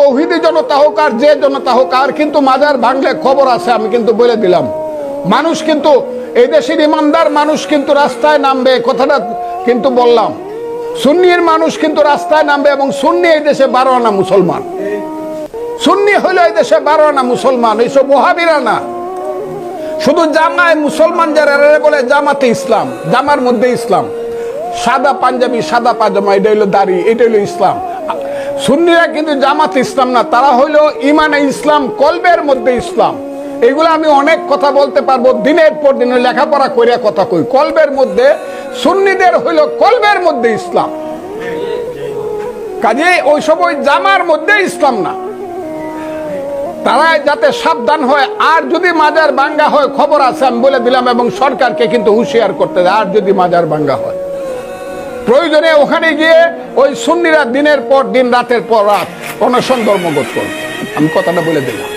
তৌহিদি জনতা হোক আর যে জনতা হোক, আর কিন্তু মাজার ভাঙলে খবর আছে, আমি কিন্তু বলে দিলাম। মানুষ কিন্তু এই দেশের ইমানদার মানুষ কিন্তু রাস্তায় নামবে, কথাটা কিন্তু বললাম। সুন্নির মানুষ কিন্তু রাস্তায় নামবে, এবং সুন্নি এই দেশে 12 আনা মুসলমান। সুন্নি হইল এই দেশে 12 আনা মুসলমান, এইসব ওহাবিরা না। শুধু জামায় মুসলমান যারা বলে জামাতে ইসলাম, জামার মধ্যে ইসলাম, সাদা পাঞ্জাবি সাদা পাজামা, এটা হইলো দাড়ি, এটা হইলো ইসলাম। সুন্নিরা কিন্তু জামাত ইসলাম না, তারা হইলো ইমানে ইসলাম, কলবের মধ্যে ইসলাম। এগুলো আমি অনেক কথা বলতে পারবো, দিনের পর দিন লেখাপড়া করে কথা কই। কলবের মধ্যে সুন্নিদের হইলো কলবের মধ্যে ইসলাম, কাজে ওই সব ওই জামার মধ্যে ইসলাম না। তারা যাতে সাবধান হয়। আর যদি মাজার ভাঙ্গা হয়, খবর আছে, আমি বলে দিলাম, এবং সরকারকে কিন্তু হুঁশিয়ার করতে দেয়। আর যদি মাজার ভাঙ্গা হয়, প্রয়োজনে ওখানে গিয়ে ওই সুন্নিরা দিনের পর দিন রাতের পর রাত অনশন ধর্মঘট করবে। আমি কথাটা বলে দিলাম।